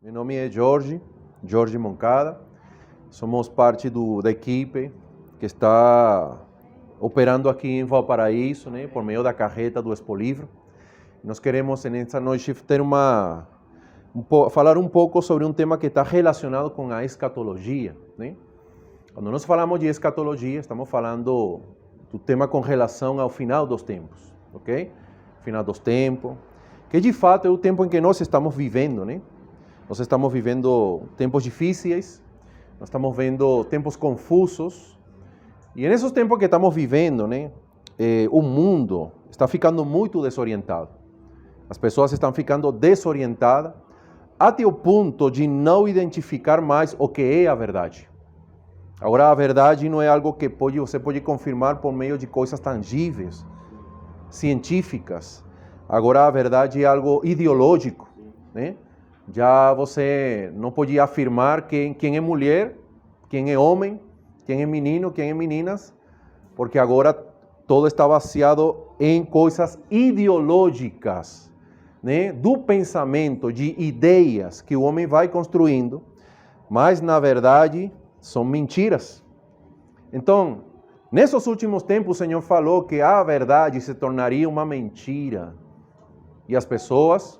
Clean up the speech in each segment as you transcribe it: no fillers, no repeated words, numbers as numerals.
Meu nome é Jorge Moncada. Somos parte da equipe que está operando aqui em Valparaíso, né, por meio da carreta do Expo Livro. Nós queremos, nessa noite, ter falar um pouco sobre um tema que está relacionado com a escatologia, né? Quando nós falamos de escatologia, estamos falando do tema com relação ao final dos tempos, ok? Final dos tempos, que de fato é o tempo em que nós estamos vivendo, né? Nós estamos vivendo tempos difíceis, nós estamos vendo tempos confusos, e nesses tempos que estamos vivendo, né, o mundo está ficando muito desorientado. As pessoas estão ficando desorientadas até o ponto de não identificar mais o que é a verdade. Agora, a verdade não é algo que você pode confirmar por meio de coisas tangíveis, científicas. Agora, a verdade é algo ideológico, né? Já você não pode afirmar quem é mulher, quem é homem, quem é menino, quem é meninas, porque agora todo está baseado em coisas ideológicas, né? Do pensamento, de ideias que o homem vai construindo, mas na verdade são mentiras. Então, nesses últimos tempos o Senhor falou que a verdade se tornaria uma mentira, e as pessoas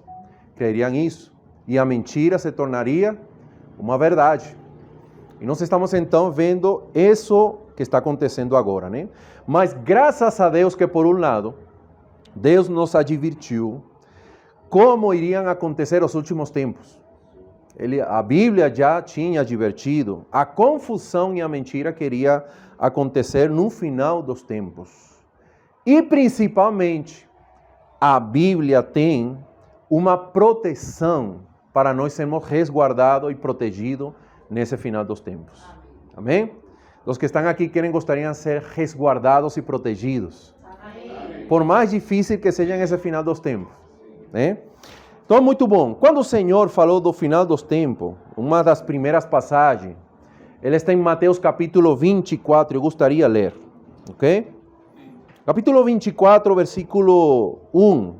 creriam isso. E a mentira se tornaria uma verdade. E nós estamos então vendo isso que está acontecendo agora, né? Mas graças a Deus que, por um lado, Deus nos advertiu como iriam acontecer os últimos tempos. A Bíblia já tinha advertido a confusão e a mentira que iria acontecer no final dos tempos. E principalmente, a Bíblia tem uma proteção para nós sermos resguardados e protegidos nesse final dos tempos. Amém? Os que estão aqui gostariam de ser resguardados e protegidos. Amém. Por mais difícil que seja esse final dos tempos, né? Então, muito bom. Quando o Senhor falou do final dos tempos, uma das primeiras passagens, ele está em Mateus capítulo 24, eu gostaria de ler, ok? Capítulo 24, versículo 1.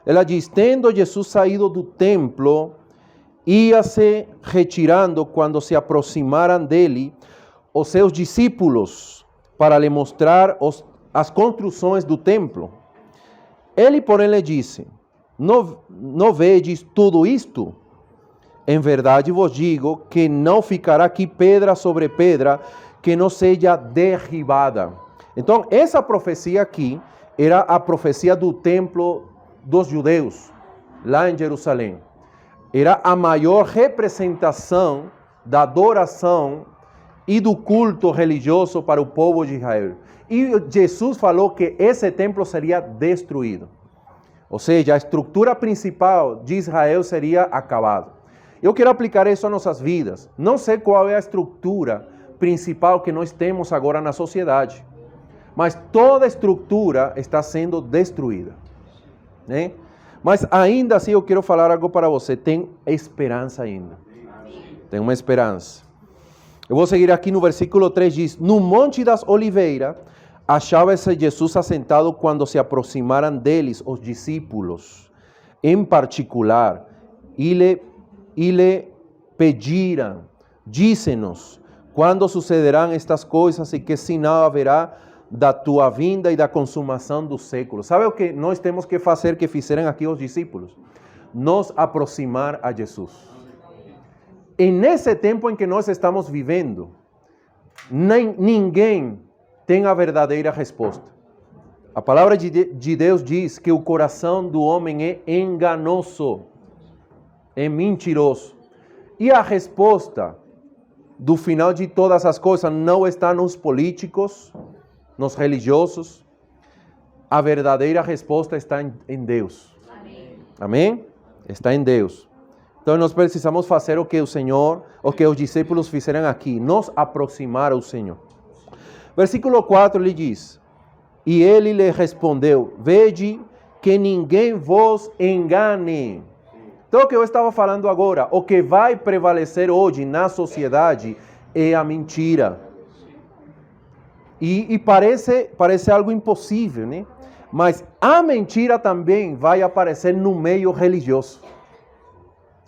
Ela diz: tendo Jesus saído do templo, ia-se retirando quando se aproximaram dele os seus discípulos para lhe mostrar as construções do templo. Ele, porém, lhe disse: não vedes tudo isto? Em verdade vos digo que não ficará aqui pedra sobre pedra que não seja derribada. Então, essa profecia aqui era a profecia do templo dos judeus, lá em Jerusalém. Era a maior representação da adoração e do culto religioso para o povo de Israel. E Jesus falou que esse templo seria destruído. Ou seja, a estrutura principal de Israel seria acabada. Eu quero aplicar isso às nossas vidas. Não sei qual é a estrutura principal que nós temos agora na sociedade, mas toda a estrutura está sendo destruída, né? Mas ainda assim eu quero falar algo para você. Tem esperança ainda. Tem uma esperança. Eu vou seguir aqui no versículo 3, diz: no Monte das Oliveiras achava-se Jesus assentado quando se aproximaram deles os discípulos, em particular, e lhe pediram: dize-nos, quando sucederão estas coisas e que sinal haverá da tua vinda e da consumação dos séculos. Sabe o que nós temos que fazer, que fizeram aqui os discípulos? Nos aproximar a Jesus. E nesse tempo em que nós estamos vivendo, ninguém tem a verdadeira resposta. A palavra de Deus diz que o coração do homem é enganoso, é mentiroso. E a resposta do final de todas as coisas não está nos políticos, nos religiosos. A verdadeira resposta está em Deus. Amém? Amém? Está em Deus. Então nós precisamos fazer o que o Senhor, o que os discípulos fizeram aqui, nos aproximar ao Senhor. Versículo 4 lhe diz: e ele lhe respondeu: vede que ninguém vos engane. Então o que eu estava falando agora, o que vai prevalecer hoje na sociedade é a mentira. E parece algo impossível, né? Mas a mentira também vai aparecer no meio religioso.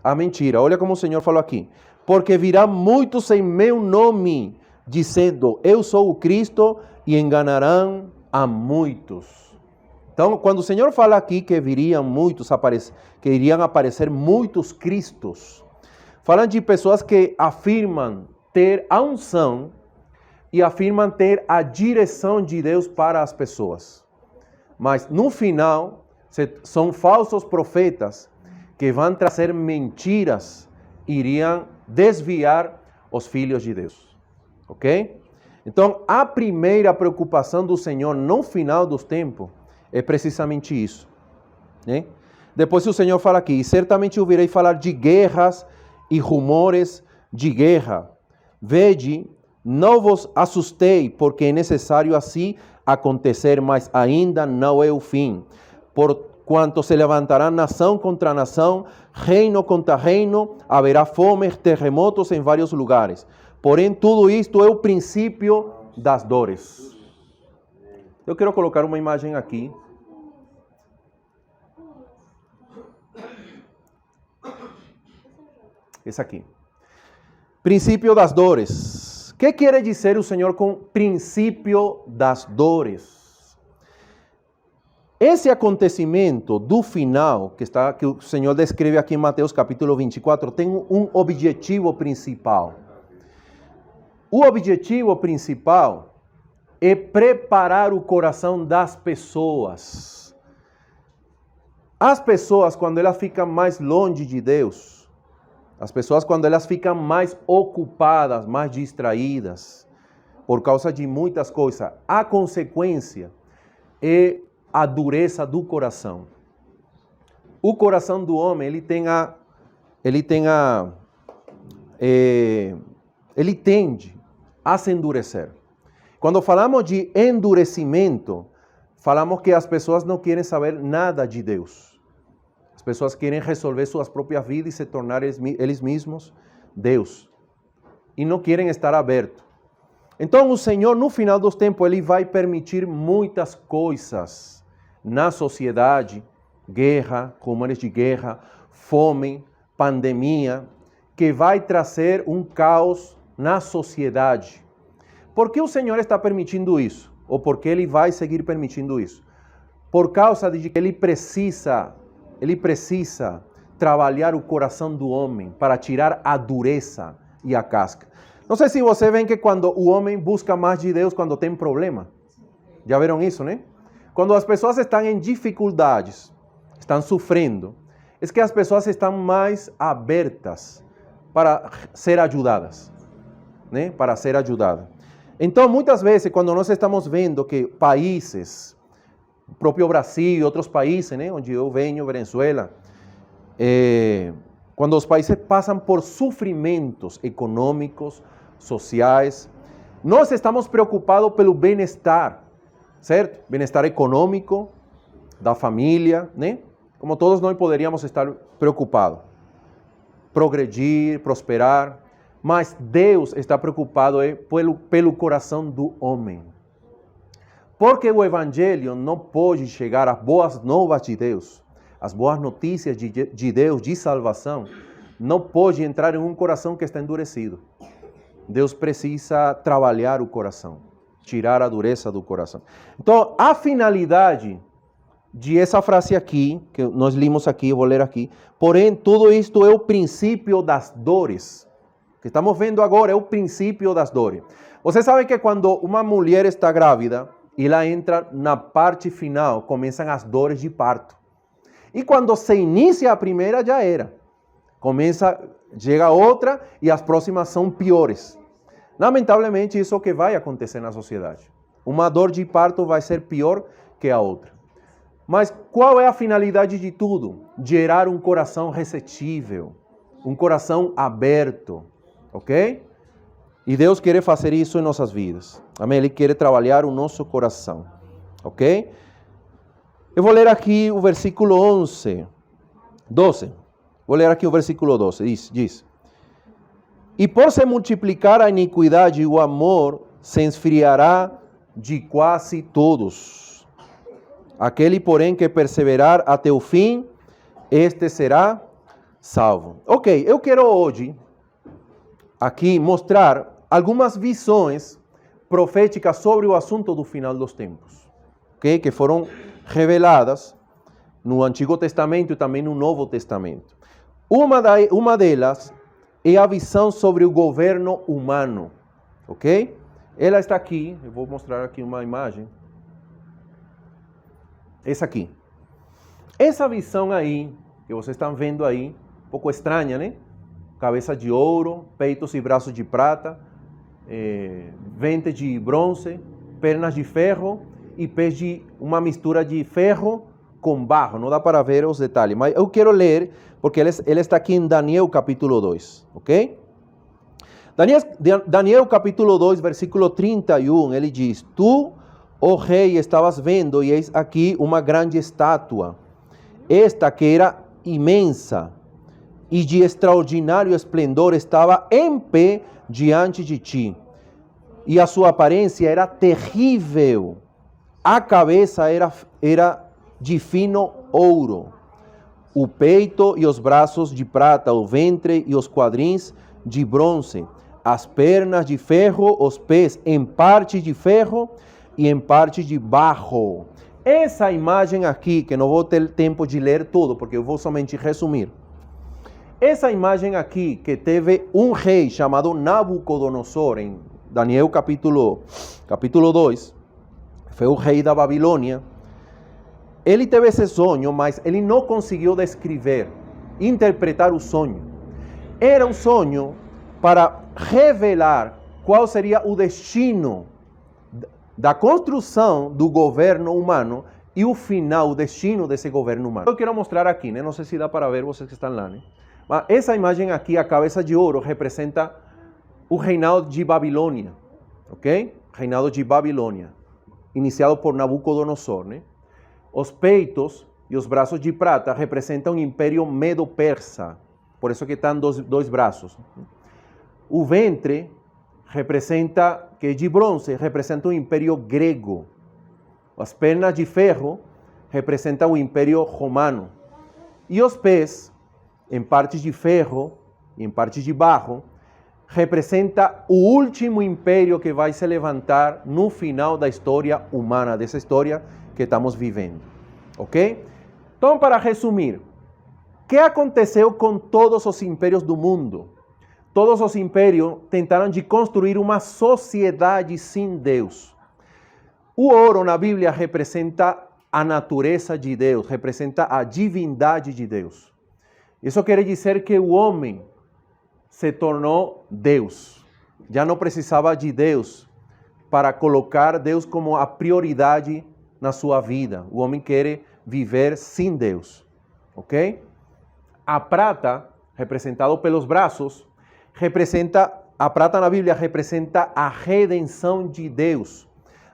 a mentira. Olha como o Senhor falou aqui. Porque virão muitos em meu nome, dizendo, eu sou o Cristo, e enganarão a muitos. Então, quando o Senhor fala aqui que viriam muitos, que iriam aparecer muitos Cristos, falam de pessoas que afirmam ter a unção e afirmam ter a direção de Deus para as pessoas. Mas no final, são falsos profetas que vão trazer mentiras, iriam desviar os filhos de Deus. Ok? Então, a primeira preocupação do Senhor no final dos tempos é precisamente isso. Né? Depois o Senhor fala aqui, e certamente ouvirei falar de guerras e rumores de guerra. Vede, não vos assustei, porque é necessário assim acontecer, mas ainda não é o fim. Porquanto se levantará nação contra nação, reino contra reino, haverá fome, terremotos em vários lugares. Porém, tudo isto é o princípio das dores. Eu quero colocar uma imagem aqui. Esse aqui. Princípio das dores. O que quer dizer o Senhor com princípio das dores? Esse acontecimento do final, que o Senhor descreve aqui em Mateus capítulo 24, tem um objetivo principal. O objetivo principal é preparar o coração das pessoas. As pessoas, quando elas ficam mais longe de Deus, as pessoas, quando elas ficam mais ocupadas, mais distraídas, por causa de muitas coisas, a consequência é a dureza do coração. O coração do homem, ele tende a se endurecer. Quando falamos de endurecimento, falamos que as pessoas não querem saber nada de Deus. As pessoas querem resolver suas próprias vidas e se tornar eles mesmos Deus. E não querem estar abertos. Então o Senhor, no final dos tempos, Ele vai permitir muitas coisas na sociedade, guerra, rumores de guerra, fome, pandemia, que vai trazer um caos na sociedade. Por que o Senhor está permitindo isso? Ou por que Ele vai seguir permitindo isso? Por causa de que Ele precisa trabalhar o coração do homem para tirar a dureza e a casca. Não sei se você vê que quando o homem busca mais de Deus quando tem problema. Já viram isso, né? Quando as pessoas estão em dificuldades, estão sofrendo, é que as pessoas estão mais abertas para ser ajudadas, né? Para ser ajudadas. Então, muitas vezes, quando nós estamos vendo que países, o próprio Brasil e outros países, né, onde eu venho, Venezuela, quando os países passam por sofrimentos econômicos, sociais, nós estamos preocupados pelo bem-estar, certo? Bem-estar econômico da família, né? Como todos nós poderíamos estar preocupados. Progredir, prosperar. Mas Deus está preocupado pelo coração do homem. Porque o Evangelho não pode chegar às boas novas de Deus, as boas notícias de Deus, de salvação, não pode entrar em um coração que está endurecido. Deus precisa trabalhar o coração, tirar a dureza do coração. Então, a finalidade de essa frase aqui, que nós limos aqui, eu vou ler aqui, porém, tudo isto é o princípio das dores. O que estamos vendo agora é o princípio das dores. Você sabe que quando uma mulher está grávida, e ela entra na parte final, começam as dores de parto. E quando se inicia a primeira, já era. Chega outra e as próximas são piores. Lamentavelmente, isso é o que vai acontecer na sociedade. Uma dor de parto vai ser pior que a outra. Mas qual é a finalidade de tudo? Gerar um coração receptível, um coração aberto, ok? E Deus quer fazer isso em nossas vidas. Amém? Ele quer trabalhar o nosso coração, ok? Eu vou ler aqui o versículo 12. Vou ler aqui o versículo 12. Diz: E por se multiplicar a iniquidade, o amor se esfriará de quase todos. Aquele, porém, que perseverar até o fim, este será salvo. Ok, eu quero hoje aqui mostrar algumas visões proféticas sobre o assunto do final dos tempos, okay? Que foram reveladas no Antigo Testamento e também no Novo Testamento. Uma delas é a visão sobre o governo humano, ok? Ela está aqui, eu vou mostrar aqui uma imagem. Essa aqui. Essa visão aí, que vocês estão vendo aí, um pouco estranha, né? Cabeça de ouro, peitos e braços de prata, ventre de bronze, pernas de ferro e pés de uma mistura de ferro com barro. Não dá para ver os detalhes, mas eu quero ler, porque ele está aqui em Daniel capítulo 2, ok? Daniel capítulo 2, versículo 31, ele diz: Tu, ó rei, estavas vendo, e eis aqui uma grande estátua, esta que era imensa, e de extraordinário esplendor estava em pé diante de ti. E a sua aparência era terrível. A cabeça era de fino ouro. O peito e os braços de prata, o ventre e os quadris de bronze. As pernas de ferro, os pés em parte de ferro e em parte de barro. Essa imagem aqui, que não vou ter tempo de ler tudo, porque eu vou somente resumir. Essa imagem aqui, que teve um rei chamado Nabucodonosor, em Daniel capítulo 2, foi o rei da Babilônia. Ele teve esse sonho, mas ele não conseguiu descrever, interpretar o sonho. Era um sonho para revelar qual seria o destino da construção do governo humano e o final, o destino desse governo humano. Eu quero mostrar aqui, né? Não sei se dá para ver vocês que estão lá, né? Mas essa imagem aqui, a cabeça de ouro, representa o reinado de Babilônia, ok? Reinado de Babilônia, iniciado por Nabucodonosor, né? Os peitos e os braços de prata representam o império medo-persa, por isso que estão dois braços. O ventre representa, que é de bronze, representa o império grego. As pernas de ferro representam o império romano. E os pés, em partes de ferro e em partes de barro, representa o último império que vai se levantar no final da história humana, dessa história que estamos vivendo. Ok? Então, para resumir, o que aconteceu com todos os impérios do mundo? Todos os impérios tentaram de construir uma sociedade sem Deus. O ouro na Bíblia representa a natureza de Deus, representa a divindade de Deus. Isso quer dizer que o homem se tornou Deus. Já não precisava de Deus para colocar Deus como a prioridade na sua vida. O homem quer viver sem Deus. Ok? A prata, representada pelos braços, a prata na Bíblia representa a redenção de Deus.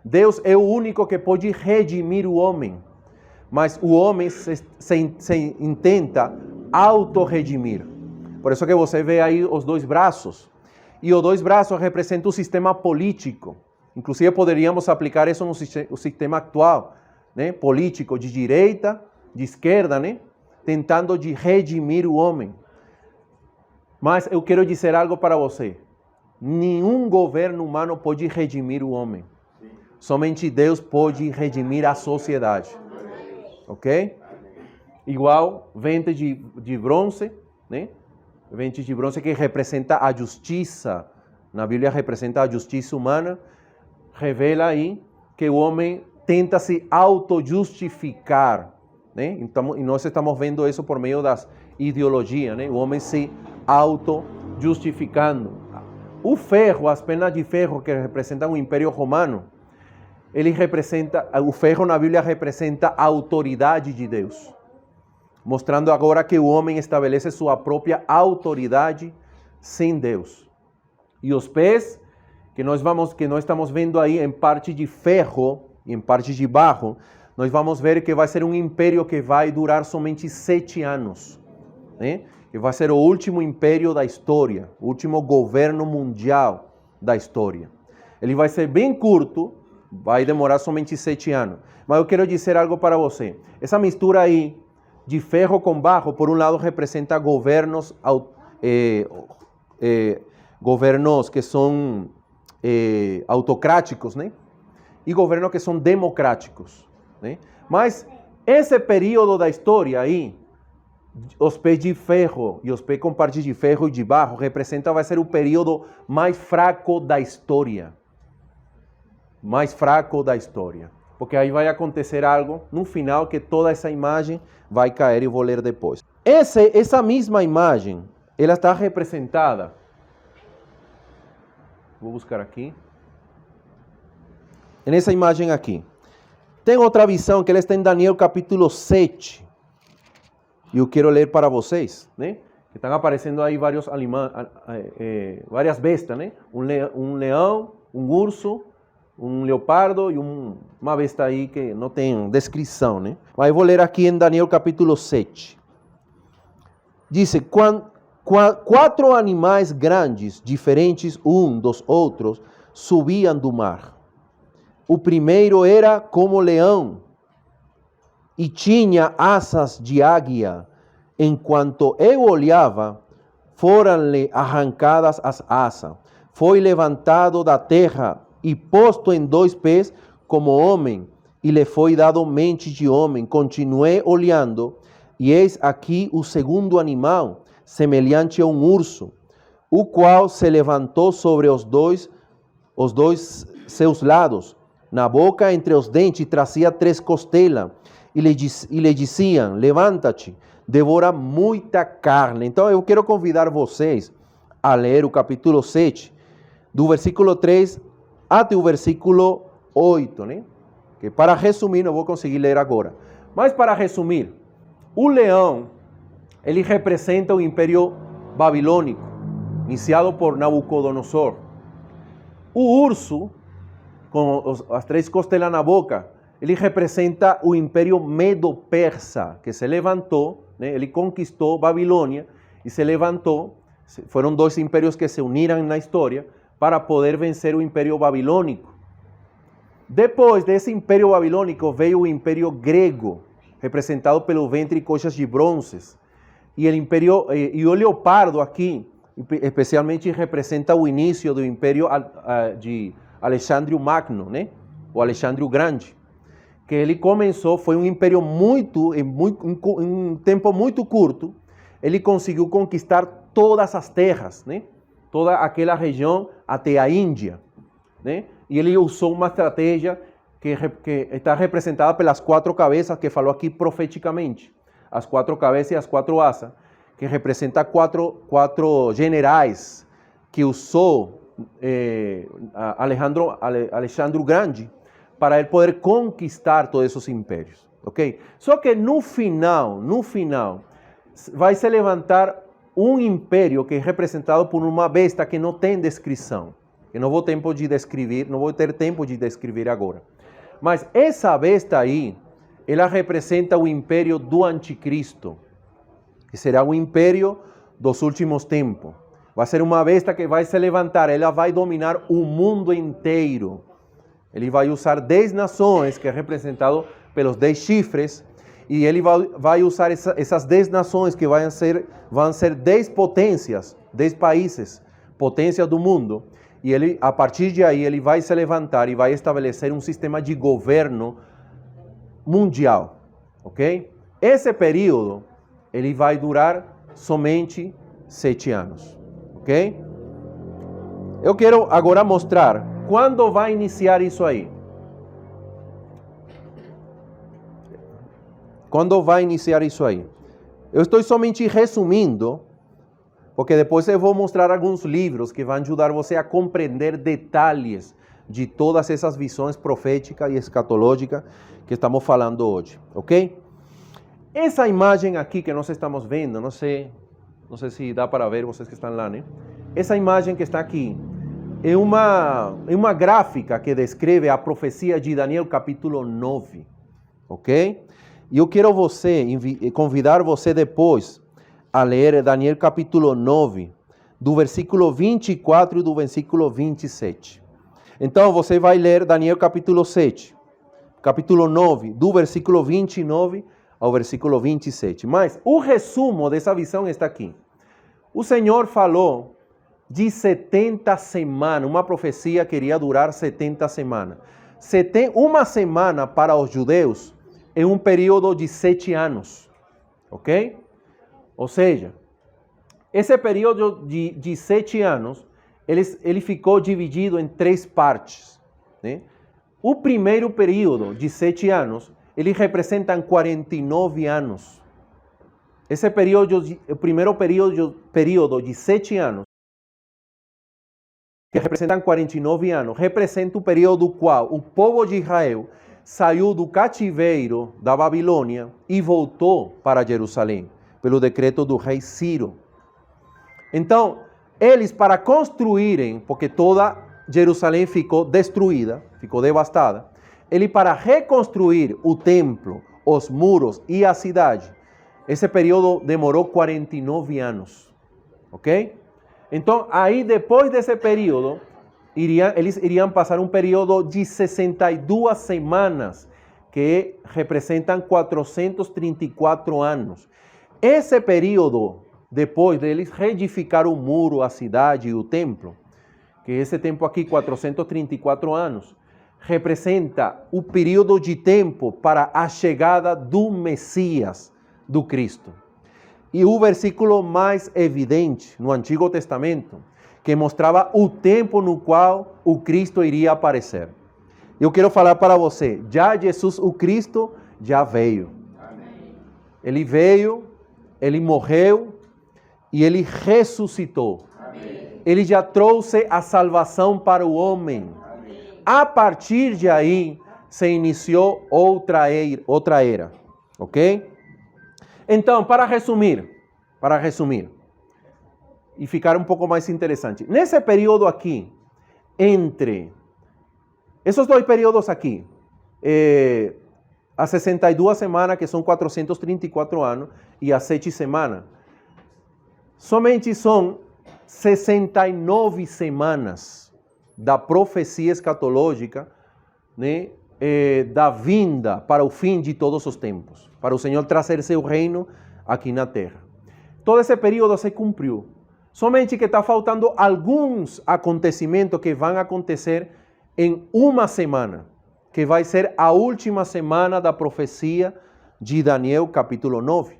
Deus é o único que pode redimir o homem. Mas o homem se intenta auto-redimir. Por isso que você vê aí os dois braços. E os dois braços representam o sistema político. Inclusive poderíamos aplicar isso no sistema atual, né? Político, de direita, de esquerda, né? Tentando de redimir o homem. Mas eu quero dizer algo para você. Nenhum governo humano pode redimir o homem. Somente Deus pode redimir a sociedade. Ok? Igual ventre de bronze, né? Ventre de bronze que representa a justiça. Na Bíblia representa a justiça humana. Revela aí que o homem tenta se auto-justificar, né? Então, e nós estamos vendo isso por meio das ideologias, né? O homem se auto-justificando. O ferro, as pernas de ferro que representam o Império Romano, o ferro na Bíblia representa a autoridade de Deus. Mostrando agora que o homem estabelece sua própria autoridade sem Deus. E os pés, que nós estamos vendo aí em parte de ferro e em parte de barro, nós vamos ver que vai ser um império que vai durar somente 7 anos, né? Que vai ser o último império da história, o último governo mundial da história. Ele vai ser bem curto, vai demorar somente 7 anos. Mas eu quero dizer algo para você. Essa mistura aí de ferro com barro, por um lado representa governos, governos que são autocráticos, né? E governos que são democráticos, né? Mas esse período da história aí, os pés de ferro e os pés com partes de ferro e de barro, vai ser o período mais fraco da história. Mais fraco da história. Porque aí vai acontecer algo no final que toda essa imagem vai cair e vou ler depois. Essa mesma imagem, ela está representada. Vou buscar aqui. Nessa imagem aqui. Tem outra visão que ela está em Daniel capítulo 7. E eu quero ler para vocês, né? Estão aparecendo aí várias bestas, né? Um leão, um urso, um leopardo e uma besta aí que não tem descrição, né? Mas eu vou ler aqui em Daniel capítulo 7. Diz, 4 animais grandes, diferentes um dos outros, subiam do mar. O primeiro era como leão e tinha asas de águia. Enquanto eu olhava, foram-lhe arrancadas as asas. Foi levantado da terra e posto em 2 pés como homem, e lhe foi dado mente de homem. Continuei olhando, e eis aqui o segundo animal, semelhante a um urso, o qual se levantou sobre os dois seus lados. Na boca, entre os dentes, trazia 3 costelas, e lhe diziam, levanta-te, devora muita carne. Então eu quero convidar vocês a ler o capítulo 7, do versículo 3 até o versículo 8, né? Que para resumir, não vou conseguir ler agora. Mas para resumir, o leão, ele representa o Império Babilônico, iniciado por Nabucodonosor. O urso, com as 3 costelas na boca, ele representa o Império Medo-Persa, que se levantou, né? Ele conquistou Babilônia e se levantou. Foram 2 impérios que se uniram na história para poder vencer o Império Babilônico. Depois desse Império Babilônico veio o Império Grego, representado pelo ventre e coxas de bronze. E o leopardo aqui, especialmente, representa o início do Império de Alexandre o Magno, né? O Alexandre o Grande. Que ele começou, foi um império em um tempo muito curto, ele conseguiu conquistar todas as terras, né? Toda aquela região até a Índia, né? E ele usou uma estratégia que está representada pelas 4 cabeças que falou aqui profeticamente. As 4 cabeças e as 4 asas, que representa 4 generais que usou Alexandre o Grande para ele poder conquistar todos esses impérios, ok? Só que no final, vai se levantar um império que é representado por uma besta que não tem descrição, que não vou ter tempo de descrever agora. Mas essa besta aí, ela representa o império do anticristo, que será o império dos últimos tempos. Vai ser uma besta que vai se levantar, ela vai dominar o mundo inteiro. Ele vai usar 10 nações, que é representado pelos 10 chifres, e ele vai usar essas 10 nações que vão ser 10 potências, 10 países, potências do mundo. E ele, a partir de aí, ele vai se levantar e vai estabelecer um sistema de governo mundial, ok? Esse período, ele vai durar somente 7 anos, ok? Eu quero agora mostrar quando vai iniciar isso aí. Quando vai iniciar isso aí? Eu estou somente resumindo, porque depois eu vou mostrar alguns livros que vão ajudar você a compreender detalhes de todas essas visões proféticas e escatológicas que estamos falando hoje, ok? Essa imagem aqui que nós estamos vendo, não sei se dá para ver vocês que estão lá, né? Essa imagem que está aqui é uma gráfica que descreve a profecia de Daniel capítulo 9, ok? E eu quero convidar você depois a ler Daniel capítulo 9, do versículo 24 e do versículo 27. Então você vai ler Daniel capítulo 7, capítulo 9, do versículo 29 ao versículo 27. Mas o resumo dessa visão está aqui. O Senhor falou de 70 semanas, uma profecia que iria durar 70 semanas. Uma semana para os judeus é um período de 7 anos, ok? Ou seja, esse período de 7 anos, ele ficou dividido em 3 partes, né? O primeiro período de 7 anos, ele representa 49 anos. Esse período, o primeiro período de 7 anos, que representam 49 anos, representa o período no qual o povo de Israel saiu do cativeiro da Babilônia e voltou para Jerusalém, pelo decreto do rei Ciro. Então, eles para construírem, porque toda Jerusalém ficou destruída, ficou devastada, ele para reconstruir o templo, os muros e a cidade, esse período demorou 49 anos, ok? Então, aí depois desse período, eles iriam passar um período de 62 semanas, que representam 434 anos. Esse período, depois deles reedificar o muro, a cidade e o templo, que esse tempo aqui, 434 anos, representa o período de tempo para a chegada do Messias, do Cristo. E o versículo mais evidente no Antigo Testamento, que mostrava o tempo no qual o Cristo iria aparecer. Eu quero falar para você, já Jesus, o Cristo, já veio. Amém. Ele veio, ele morreu e ele ressuscitou. Amém. Ele já trouxe a salvação para o homem. Amém. A partir de aí, se iniciou outra era, ok? Então, para resumir, e ficar um pouco mais interessante, nesse período aqui, entre esses 2 períodos aqui, as 62 semanas, que são 434 anos, e as 7 semanas, somente são 69 semanas da profecia escatológica, né, da vinda para o fim de todos os tempos, para o Senhor trazer seu reino aqui na terra. Todo esse período se cumpriu. Somente que está faltando alguns acontecimentos que vão acontecer em uma semana, que vai ser a última semana da profecia de Daniel, capítulo 9.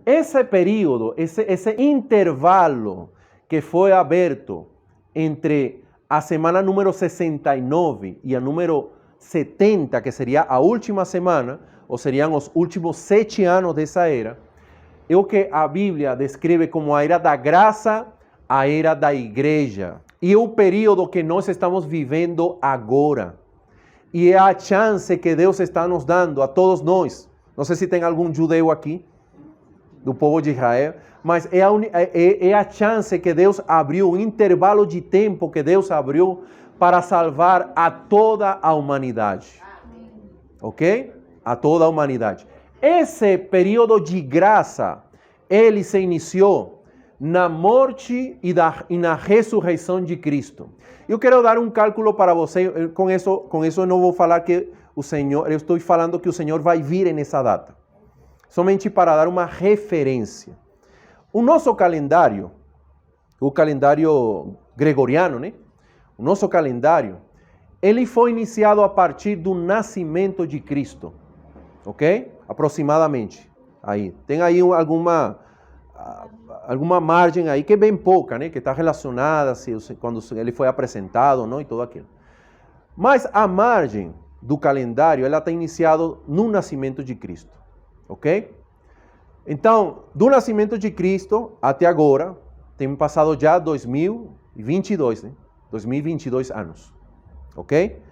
Esse período, esse intervalo que foi aberto entre a semana número 69 e a número 70, que seria a última semana, ou seriam os últimos 7 anos dessa era, é o que a Bíblia descreve como a era da graça, a era da igreja. E é o período que nós estamos vivendo agora. E é a chance que Deus está nos dando a todos nós. Não sei se tem algum judeu aqui, do povo de Israel, mas é a chance que Deus abriu, o intervalo de tempo que Deus abriu para salvar a toda a humanidade. Ok? A toda a humanidade. Esse período de graça, ele se iniciou na morte e na ressurreição de Cristo. Eu quero dar um cálculo para você, com isso eu não vou falar que o Senhor, eu estou falando que o Senhor vai vir nessa data. Somente para dar uma referência. O nosso calendário, o calendário gregoriano, né? O nosso calendário, ele foi iniciado a partir do nascimento de Cristo. Ok? Aproximadamente. Aí. Tem aí alguma margem aí, que é bem pouca, né? Que está relacionada quando ele foi apresentado, não? E tudo aquilo. Mas a margem do calendário, ela está iniciada no nascimento de Cristo. Ok? Então, do nascimento de Cristo até agora, tem passado já 2022, né? 2022 anos. Ok?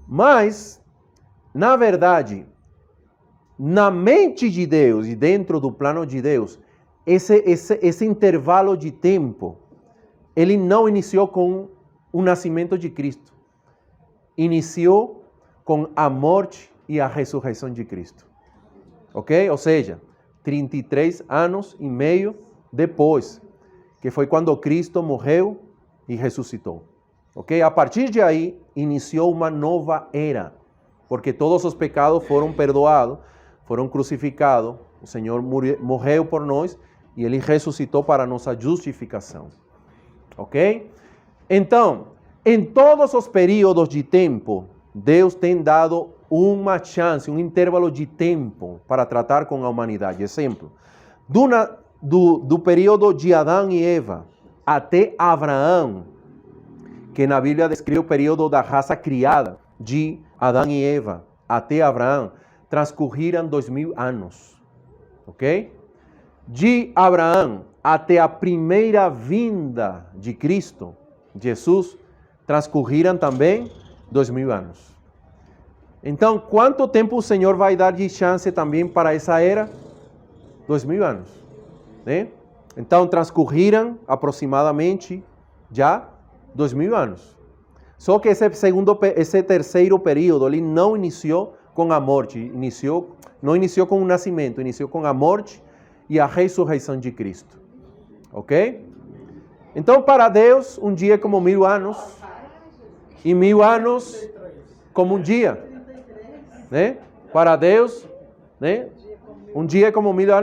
Mas, na verdade, na mente de Deus e dentro do plano de Deus, esse intervalo de tempo, ele não iniciou com o nascimento de Cristo. Iniciou com a morte e a ressurreição de Cristo. Ok? Ou seja, 33 anos e meio depois, que foi quando Cristo morreu e ressuscitou. Ok? A partir de aí, iniciou uma nova era, porque todos os pecados foram perdoados, foram crucificados, o Senhor morreu por nós e Ele ressuscitou para nossa justificação. Ok? Então, em todos os períodos de tempo, Deus tem dado uma chance, um intervalo de tempo para tratar com a humanidade. Exemplo, do período de Adão e Eva até Abraão, que na Bíblia descreve o período da raça criada, de Adão e Eva até Abraão, transcorreram 2000 anos. Ok? De Abraão até a primeira vinda de Cristo, Jesus, transcorreram também 2000 anos. Então, quanto tempo o Senhor vai dar de chance também para essa era? 2000 anos. Né? Então, transcorreram aproximadamente já 2000 anos. Só que esse terceiro período, ele não iniciou com a morte, não iniciou com o nascimento, iniciou com a morte e a ressurreição de Cristo. Ok? Então, para Deus, um dia é como 1000 anos, e 1000 anos como um dia. Né? Para Deus, né? Um dia é como 1000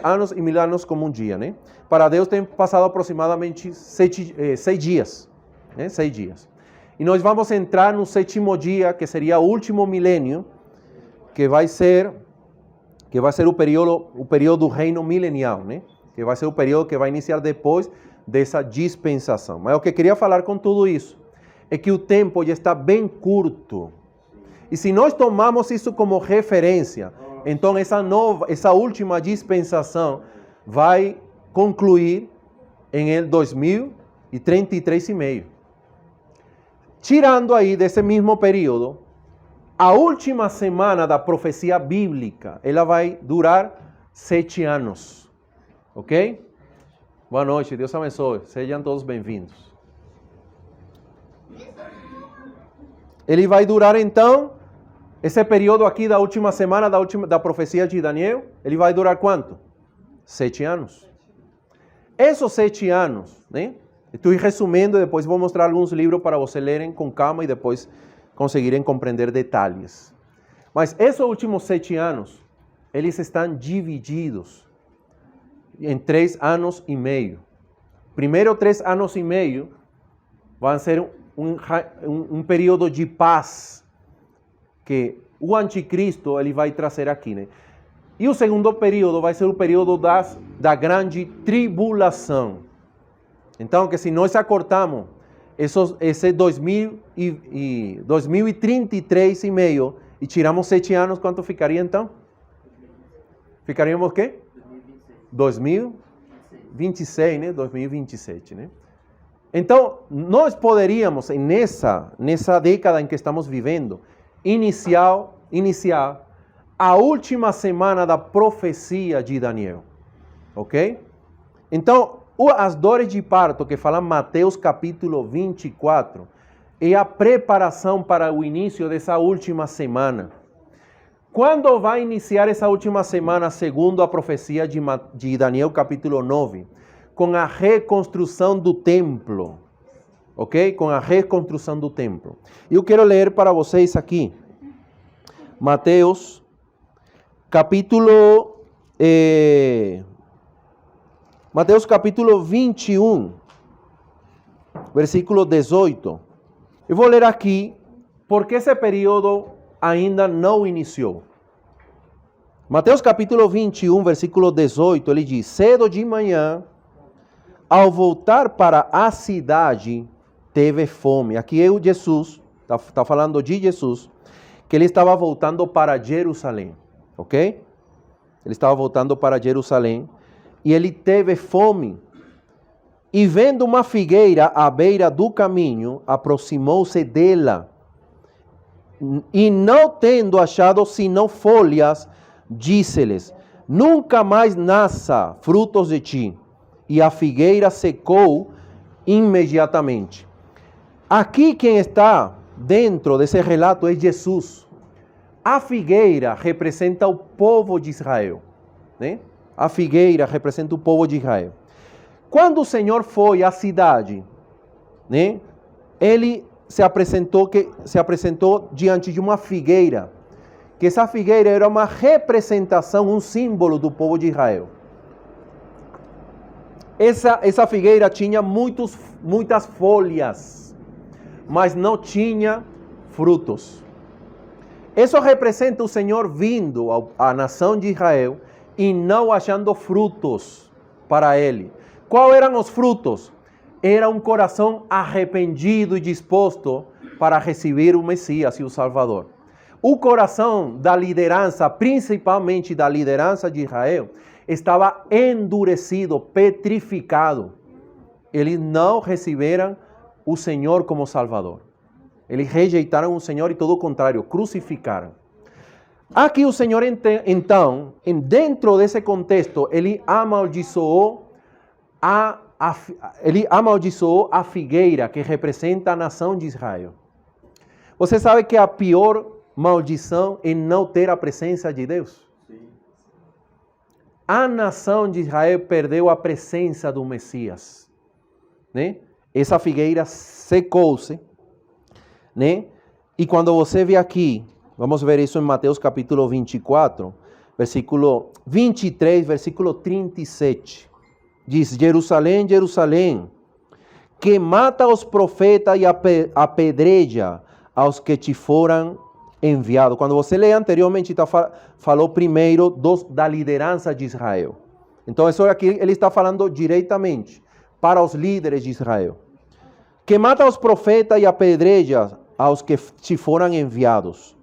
anos e 1000 anos como um dia. Né? Para Deus tem passado aproximadamente 6 dias. Né? 6 dias. E nós vamos entrar no 7º dia, que seria o último milênio, que vai ser o período do reino milenial, né? Que vai ser o período que vai iniciar depois dessa dispensação. Mas o que eu queria falar com tudo isso é que o tempo já está bem curto. E se nós tomamos isso como referência, então essa última dispensação vai concluir em 2033 e meio. Tirando aí desse mesmo período, a última semana da profecia bíblica, ela vai durar 7 anos. Ok? Boa noite, Deus abençoe. Sejam todos bem-vindos. Ele vai durar então, esse período aqui da última semana da profecia de Daniel, ele vai durar quanto? 7 anos. Esses 7 anos, né? Estou resumindo, depois vou mostrar alguns livros para vocês lerem com calma e depois conseguirem compreender detalhes. Mas esses últimos 7 anos, eles estão divididos em 3 anos e meio. Primeiro 3 anos e meio vão ser um período de paz que o anticristo ele vai trazer aqui, né? E o segundo período vai ser o período da grande tribulação. Então, que se nós acortamos esse 2033 e meio e tiramos 7 anos, quanto ficaria então? Ficaríamos o quê? 2026, né? 2027, né? Então, nós poderíamos, nessa década em que estamos vivendo, iniciar a última semana da profecia de Daniel. Ok? Então, as dores de parto que fala Mateus capítulo 24 é a preparação para o início dessa última semana. Quando vai iniciar essa última semana, segundo a profecia de Daniel capítulo 9? Com a reconstrução do templo. Ok? Com a reconstrução do templo. Eu quero ler para vocês aqui. Mateus capítulo 21, versículo 18. Eu vou ler aqui porque esse período ainda não iniciou. Mateus capítulo 21, versículo 18, ele diz: cedo de manhã, ao voltar para a cidade, teve fome. Aqui é o Jesus, está falando de Jesus, que ele estava voltando para Jerusalém, ok? Ele estava voltando para Jerusalém e ele teve fome. E vendo uma figueira à beira do caminho, aproximou-se dela. E não tendo achado senão folhas, disse-lhes: nunca mais nasça frutos de ti. E a figueira secou imediatamente. Aqui quem está dentro desse relato é Jesus. A figueira representa o povo de Israel, né? A figueira representa o povo de Israel. Quando o Senhor foi à cidade, né? Ele se apresentou diante de uma figueira que essa figueira era uma representação, um símbolo do povo de Israel. Essa figueira tinha muitas folhas, mas não tinha frutos. Isso representa o Senhor vindo à nação de Israel e não achando frutos para ele. Quais eram os frutos? Era um coração arrependido e disposto para receber o Messias e o Salvador. O coração da liderança, principalmente da liderança de Israel, estava endurecido, petrificado. Eles não receberam o Senhor como Salvador. Eles rejeitaram o Senhor e todo o contrário, crucificaram. Aqui o Senhor, então, dentro desse contexto, ele amaldiçoou a figueira que representa a nação de Israel. Você sabe que a pior maldição é não ter a presença de Deus? Sim. A nação de Israel perdeu a presença do Messias, né? Essa figueira secou-se, né? E quando você vê aqui, vamos ver isso em Mateus capítulo 24, versículo 23, versículo 37. Diz: Jerusalém, Jerusalém, que mata os profetas e apedreja aos que te foram enviados. Quando você lê anteriormente, falou primeiro da liderança de Israel. Então, isso aqui ele está falando diretamente para os líderes de Israel. Que mata os profetas e apedreja aos que te foram enviados.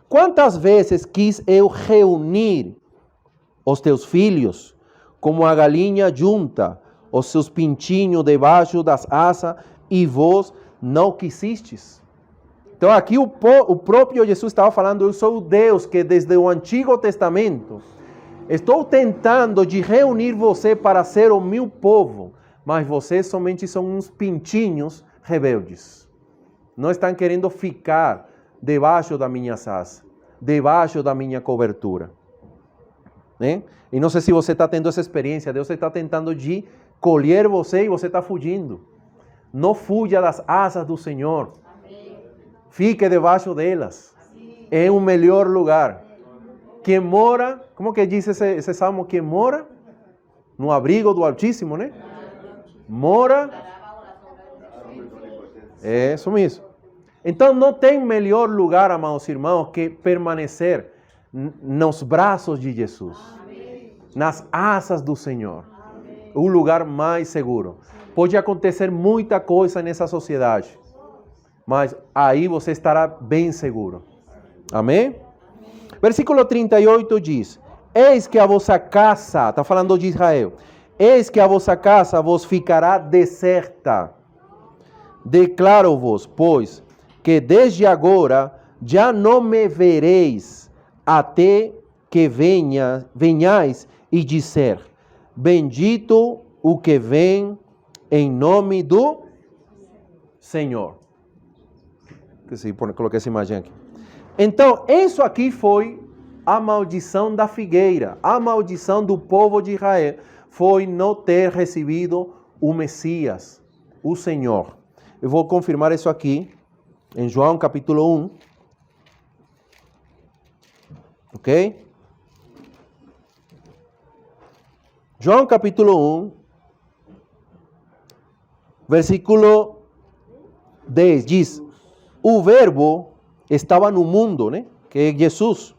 Quantas vezes quis eu reunir os teus filhos, como a galinha junta os seus pintinhos debaixo das asas, e vós não quisistes? Então aqui o próprio Jesus estava falando: eu sou o Deus que desde o Antigo Testamento estou tentando de reunir você para ser o meu povo, mas vocês somente são uns pintinhos rebeldes. Não estão querendo ficar debaixo da minha asas, debaixo da minha cobertura. Né? E não sei se você está tendo essa experiência. Deus está tentando de colher você e você está fugindo. Não fuja das asas do Senhor. Amém. Fique debaixo delas. Amém. É o melhor lugar. Quem mora, como que diz esse salmo? Quem mora no abrigo do Altíssimo, né? Mora. É isso mesmo. Então não tem melhor lugar, amados irmãos, que permanecer nos braços de Jesus. Amém. Nas asas do Senhor. Amém. O lugar mais seguro. Pode acontecer muita coisa nessa sociedade, mas aí você estará bem seguro. Amém? Amém. Versículo 38 diz: eis que a vossa casa, está falando de Israel, eis que a vossa casa vos ficará deserta. Declaro-vos, pois, que desde agora já não me vereis, até que venhais e disser: bendito o que vem em nome do Senhor. Coloquei essa imagem aqui. Então, isso aqui foi a maldição da figueira. A maldição do povo de Israel foi não ter recebido o Messias, o Senhor. Eu vou confirmar isso aqui em João capítulo 1. Ok? João capítulo 1, versículo 10 diz: o verbo estava no mundo, né? Que é Jesus.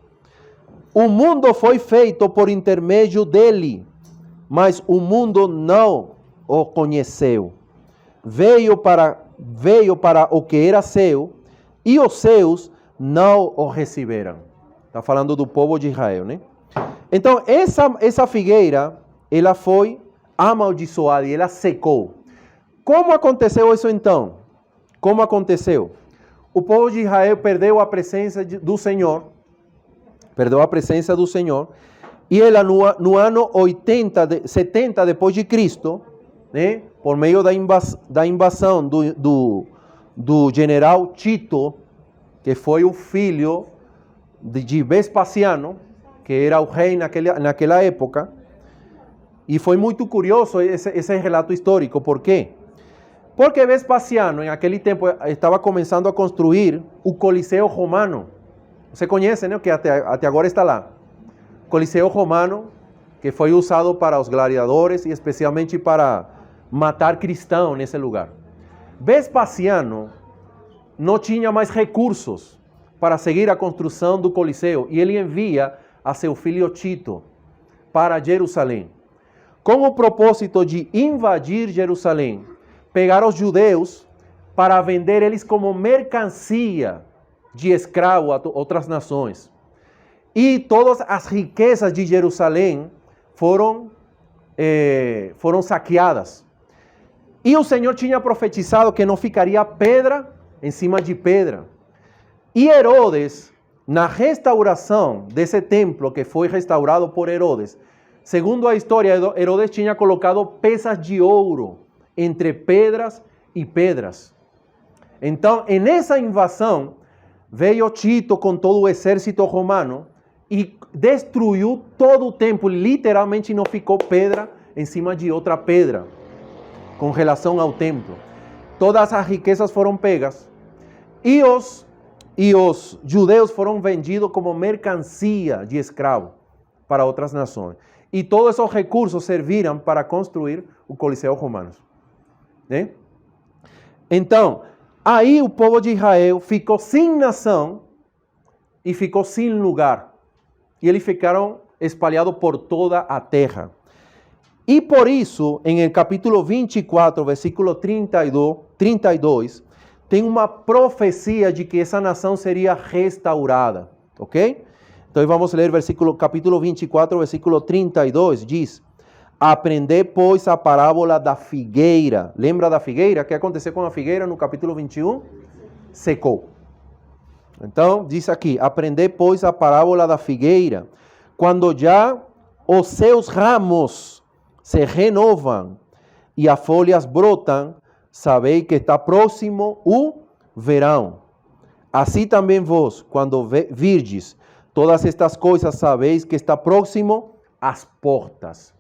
O mundo foi feito por intermédio dele, mas o mundo não o conheceu. Veio para o que era seu, e os seus não o receberam. Está falando do povo de Israel, né? Então, essa figueira, ela foi amaldiçoada e ela secou. Como aconteceu isso então? Como aconteceu? O povo de Israel perdeu a presença do Senhor. Perdeu a presença do Senhor. E ela no ano 70 depois de Cristo, né, por meio da invasão do general Tito, que foi o filho de Vespasiano, que era o rei naquela época. E foi muito curioso esse relato histórico. Por quê? Porque Vespasiano, em aquele tempo, estava começando a construir o Coliseu Romano. Você conhece, né? Que até agora está lá. Coliseu Romano, que foi usado para os gladiadores e especialmente para matar cristãos nesse lugar. Vespasiano não tinha mais recursos para seguir a construção do Coliseu e ele envia a seu filho Tito para Jerusalém, com o propósito de invadir Jerusalém, pegar os judeus para vender eles como mercancia de escravo a outras nações. E todas as riquezas de Jerusalém foram saqueadas. E o Senhor tinha profetizado que não ficaria pedra em cima de pedra. E Herodes, na restauração desse templo que foi restaurado por Herodes, segundo a história, Herodes tinha colocado peças de ouro entre pedras e pedras. Então, nessa invasão, veio Tito com todo o exército romano e destruiu todo o templo. Literalmente não ficou pedra em cima de outra pedra com relação ao templo. Todas as riquezas foram pegas e os judeus foram vendidos como mercancia de escravo para outras nações. E todos esses recursos serviram para construir o Coliseu Romano. Né? Então, aí o povo de Israel ficou sem nação e ficou sem lugar. E eles ficaram espalhados por toda a terra. E por isso, em capítulo 24, versículo 32, tem uma profecia de que essa nação seria restaurada. Ok? Então vamos ler capítulo 24, versículo 32, diz: aprendei, pois, a parábola da figueira. Lembra da figueira? O que aconteceu com a figueira no capítulo 21? Secou. Então, diz aqui: aprendei, pois, a parábola da figueira. Quando já os seus ramos se renovam e as folhas brotam, sabeis que está próximo o verão. Assim também vós, quando virdes todas estas coisas, sabeis que está próximo as portas.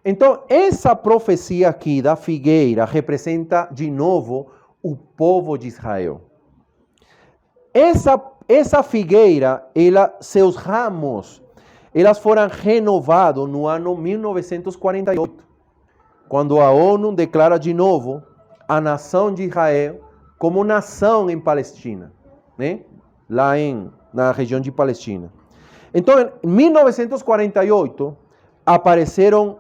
Então, essa profecia aqui da figueira representa de novo o povo de Israel. Essa figueira, seus ramos, elas foram renovados no ano 1948, quando a ONU declara de novo a nação de Israel como nação em Palestina, né? Lá na região de Palestina. Então, em 1948, apareceram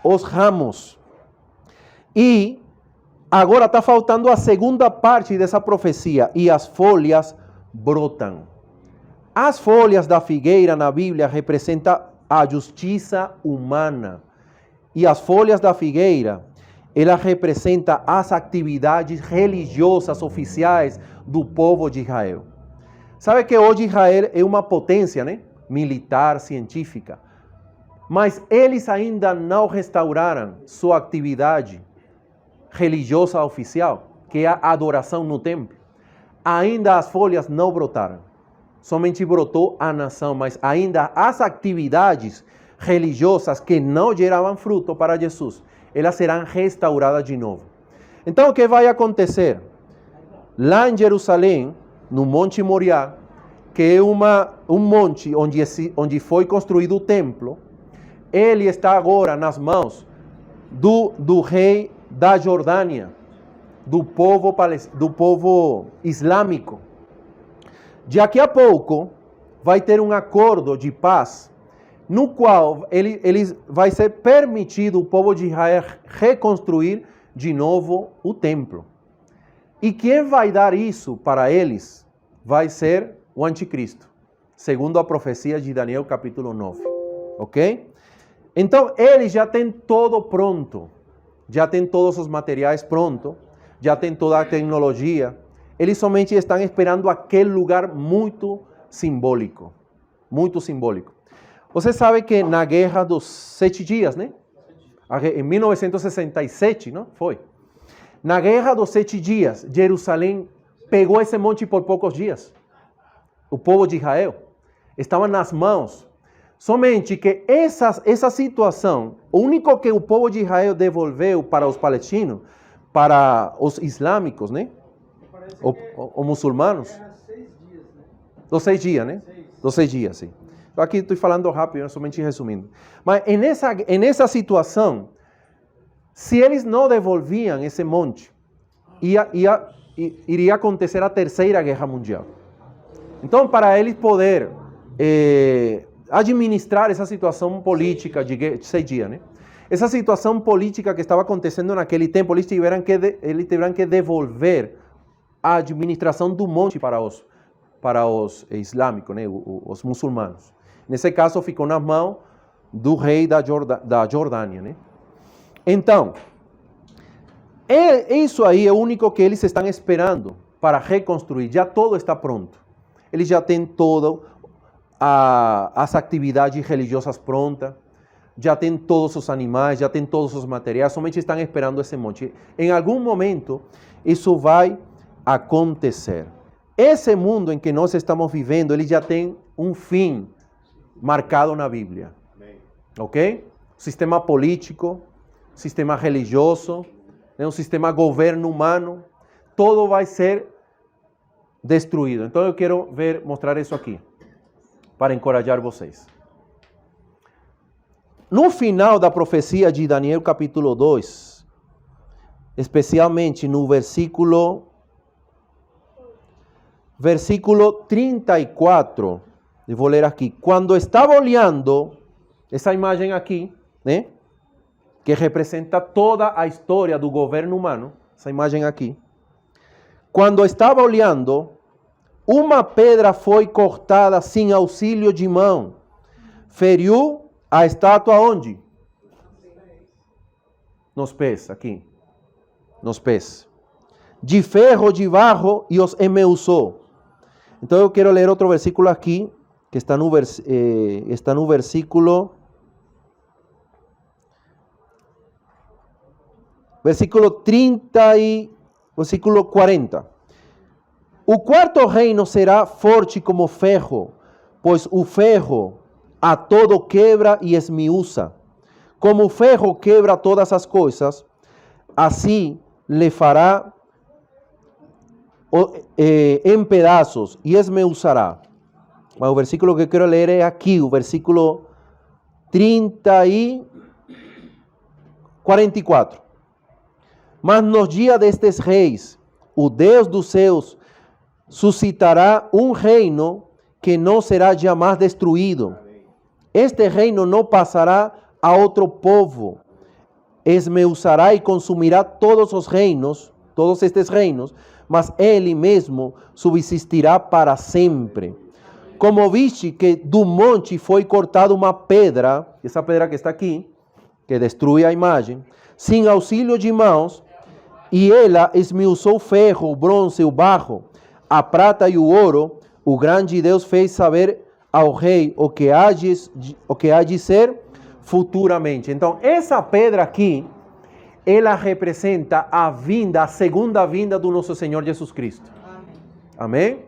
os ramos. E agora está faltando a segunda parte dessa profecia. E as folhas brotam. As folhas da figueira na Bíblia representam a justiça humana. E as folhas da figueira, elas representam as atividades religiosas oficiais do povo de Israel. Sabe que hoje Israel é uma potência, né? Militar, científica. Mas eles ainda não restauraram sua atividade religiosa oficial, que é a adoração no templo. Ainda as folhas não brotaram. Somente brotou a nação, mas ainda as atividades religiosas que não geravam fruto para Jesus, elas serão restauradas de novo. Então, o que vai acontecer? Lá em Jerusalém, no Monte Moriá, que é um monte onde foi construído o templo, ele está agora nas mãos do rei da Jordânia, do povo islâmico. Daqui a pouco vai ter um acordo de paz, no qual vai ser permitido o povo de Israel reconstruir de novo o templo. E quem vai dar isso para eles vai ser o anticristo, segundo a profecia de Daniel capítulo 9. Ok? Então, eles já têm todo pronto, já têm todos os materiais prontos, já têm toda a tecnologia. Eles somente estão esperando aquele lugar muito simbólico, muito simbólico. Você sabe que na Guerra dos 7 Dias, né? Em 1967, não? Foi. Na Guerra dos 7 Dias, Jerusalém pegou esse monte por poucos dias. O povo de Israel estava nas mãos. Somente que essa situação, o único que o povo de Israel devolveu para os palestinos, para os islâmicos, né? Os muçulmanos. Dos 6 dias, né? Dos 6 dias, sim. Aqui estou falando rápido, somente resumindo. Mas nessa situação, se eles não devolviam esse monte, iria acontecer a Terceira Guerra Mundial. Então, para eles poder administrar essa situação política de 6 dias, né? Essa situação política que estava acontecendo naquele tempo, eles tiveram que devolver a administração do monte para os islâmicos, né? Os muçulmanos. Nesse caso, ficou nas mãos do rei da Jordânia, né? Então, isso aí é o único que eles estão esperando para reconstruir. Já todo está pronto. Eles já têm todas as atividades religiosas prontas, já têm todos os animais, já têm todos os materiais, somente estão esperando esse monte. Em algum momento, isso vai acontecer. Esse mundo em que nós estamos vivendo, ele já tem um fim marcado na Bíblia. Ok? Sistema político, sistema religioso, um sistema governo humano, todo vai ser destruído. Então eu quero mostrar isso aqui, para encorajar vocês. No final da profecia de Daniel capítulo 2, especialmente no versículo 34, eu vou ler aqui. Quando estava olhando, essa imagem aqui, né? Que representa toda a história do governo humano, essa imagem aqui. Quando estava olhando, uma pedra foi cortada sem auxílio de mão. Feriu a estátua onde? Nos pés, aqui. Nos pés. De ferro, de barro, e os esmiuçou. Então eu quero ler outro versículo aqui, que está no versículo 30 e versículo 40. O quarto reino será forte como ferro, pois o ferro a todo quebra e esmiuça. Como o ferro quebra todas as coisas, assim lhe fará em pedaços e esmiuçará. Mas o versículo que eu quero ler é aqui, o versículo 30 e 44. Mas nos dias destes reis, o Deus dos céus suscitará um reino que não será jamais destruído. Este reino não passará a outro povo. Esmiuçará e consumirá todos os reinos, todos estes reinos, mas ele mesmo subsistirá para sempre. Como viste que do monte foi cortada uma pedra, essa pedra que está aqui, que destrui a imagem, sem auxílio de mãos, e ela esmiuçou o ferro, o bronze, o barro, a prata e o ouro. O grande Deus fez saber ao rei o que há de ser futuramente. Então, essa pedra aqui, ela representa a segunda vinda do nosso Senhor Jesus Cristo. Amém?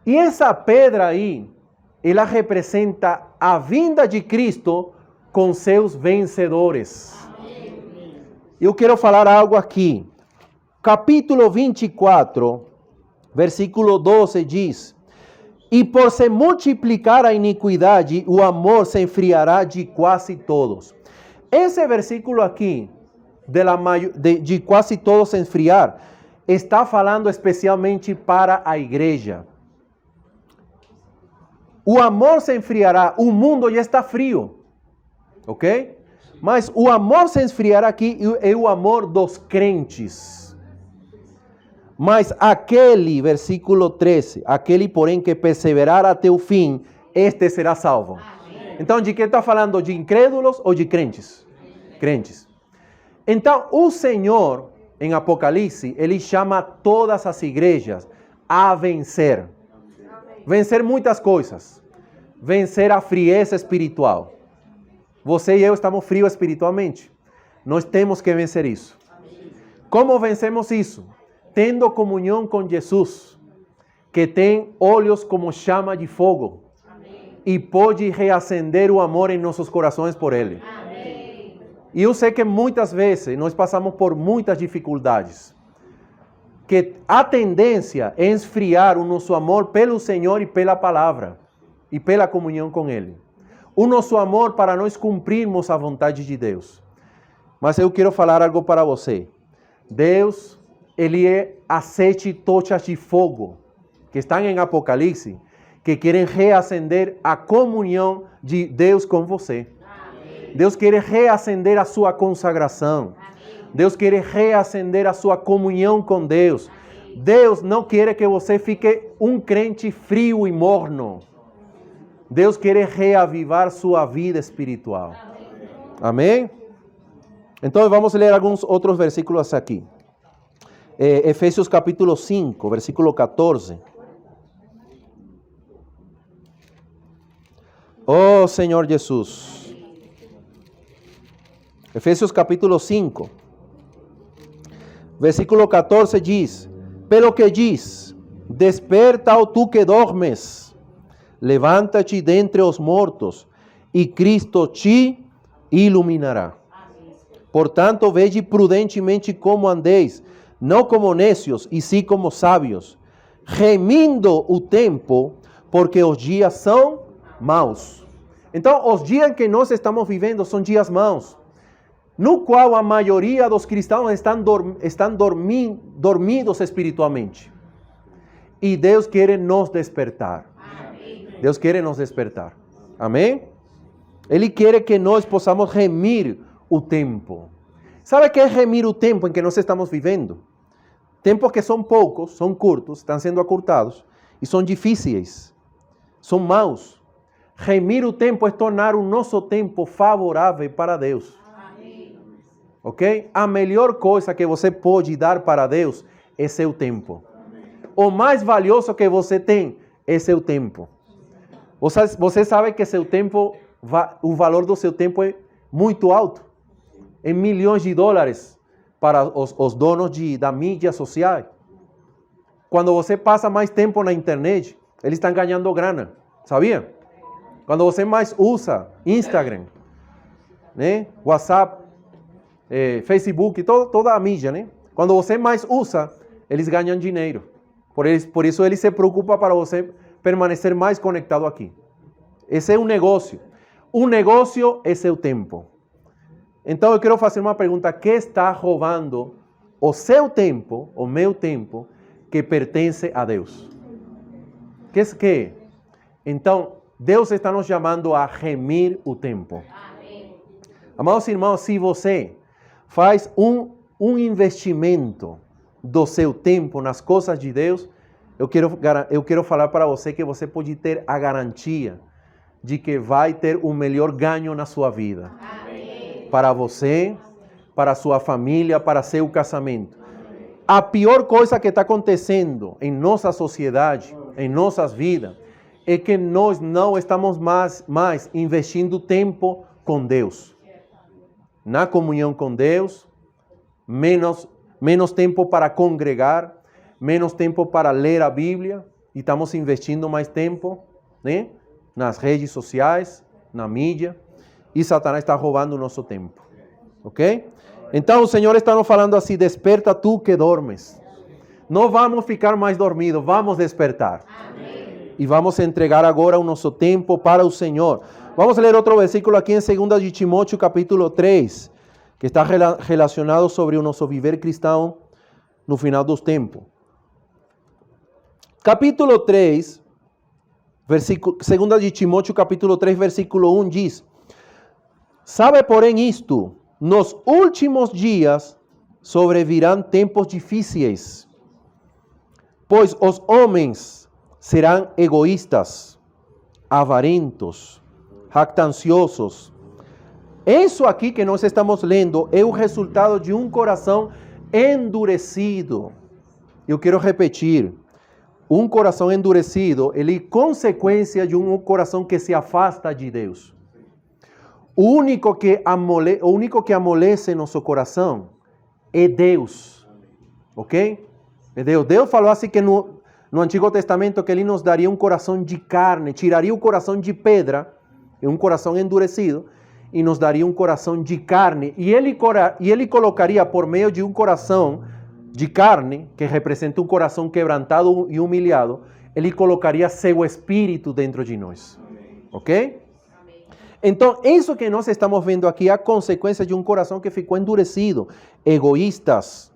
E essa pedra aí, ela representa a vinda de Cristo com seus vencedores. Eu quero falar algo aqui. Capítulo 24, versículo 12 diz: e por se multiplicar a iniquidade, o amor se enfriará de quase todos. Esse versículo aqui, de quase todos se enfriar, está falando especialmente para a igreja. O amor se enfriará, o mundo já está frio, ok? Mas o amor se esfriará aqui é o amor dos crentes. Mas aquele, versículo 13, aquele porém que perseverar até o fim, este será salvo. Amém. Então, de quem está falando? De incrédulos ou de crentes? Crentes. Então, o Senhor, em Apocalipse, ele chama todas as igrejas a vencer. Vencer muitas coisas. Vencer a frieza espiritual. Você e eu estamos frios espiritualmente. Nós temos que vencer isso. Como vencemos isso? Tendo comunhão com Jesus, que tem olhos como chama de fogo. Amém. E pode reacender o amor em nossos corações por Ele. Amém. E eu sei que muitas vezes nós passamos por muitas dificuldades. que a tendência é esfriar o nosso amor pelo Senhor e pela palavra, e pela comunhão com Ele. O nosso amor para nós cumprirmos a vontade de Deus. Mas eu quero falar algo para você. Deus, Ele é as 7 tochas de fogo que estão em Apocalipse, que querem reacender a comunhão de Deus com você. Amém. Deus quer reacender a sua consagração. Amém. Deus quer reacender a sua comunhão com Deus. Amém. Deus não quer que você fique um crente frio e morno. Deus quer reavivar sua vida espiritual. Amém? Então vamos ler alguns outros versículos aqui. Efésios capítulo 5, versículo 14. Oh Senhor Jesus. Efésios capítulo 5, versículo 14 diz: Pelo que diz, desperta, ó tu que dormes, levanta-te dentre os mortos, e Cristo te iluminará. Portanto, vede prudentemente como andeis, não como necios, e sim como sábios, remindo o tempo, porque os dias são maus. Então, os dias que nós estamos vivendo são dias maus, no qual a maioria dos cristãos estão dormidos espiritualmente. E Deus quer nos despertar. Amém. Deus quer nos despertar. Amém? Ele quer que nós possamos remir o tempo. Sabe o que é remir o tempo em que nós estamos vivendo? Tempos que são poucos, são curtos, estão sendo acurtados, e são difíceis, são maus. Remir o tempo é tornar o nosso tempo favorável para Deus. Amém. Ok? A melhor coisa que você pode dar para Deus é seu tempo. Amém. O mais valioso que você tem é seu tempo. Você sabe que seu tempo, o valor do seu tempo é muito alto. Em milhões de dólares para os donos da mídia social. Quando você passa mais tempo na internet, eles estão ganhando grana. Sabia? Quando você mais usa Instagram, né? WhatsApp, Facebook, toda a mídia, né? Quando você mais usa, eles ganham dinheiro. Por isso eles se preocupam para você permanecer mais conectado aqui. Esse é um negócio. Um negócio é seu tempo. Então eu quero fazer uma pergunta: que está roubando o seu tempo, o meu tempo, que pertence a Deus? Que? Então, Deus está nos chamando a remir o tempo. Amém. Amados irmãos, se você faz um investimento do seu tempo nas coisas de Deus, eu quero falar para você que você pode ter a garantia de que vai ter o melhor ganho na sua vida. Amém. Para você, para sua família, para seu casamento. A pior coisa que está acontecendo em nossa sociedade, em nossas vidas, é que nós não estamos mais investindo tempo com Deus. Na comunhão com Deus, menos tempo para congregar, menos tempo para ler a Bíblia, e estamos investindo mais tempo, né? Nas redes sociais, na mídia, e Satanás está roubando o nosso tempo. Ok? Então o Senhor está nos falando assim: desperta tu que dormes. Não vamos ficar mais dormidos, vamos despertar. Amém. E vamos entregar agora o nosso tempo para o Senhor. Vamos ler outro versículo aqui em 2 de Timóteo, capítulo 3, que está relacionado sobre o nosso viver cristão no final dos tempos. Capítulo 3, 2 de Timóteo, capítulo 3, versículo 1 diz: Sabe, porém, isto, nos últimos dias sobrevirão tempos difíceis, pois os homens serão egoístas, avarentos, jactanciosos. Isso aqui que nós estamos lendo é o resultado de um coração endurecido. Eu quero repetir. Um coração endurecido, ele é consequência de um coração que se afasta de Deus. O único que amolece nosso coração é Deus. Ok? É Deus. Deus falou assim que no Antigo Testamento que Ele nos daria um coração de carne, tiraria o coração de pedra, um coração endurecido, e nos daria um coração de carne. E Ele colocaria por meio de um coração de carne, que representa um coração quebrantado e humilhado, ele colocaria seu espírito dentro de nós. Ok? Então, isso que nós estamos vendo aqui é a consequência de um coração que ficou endurecido. Egoístas,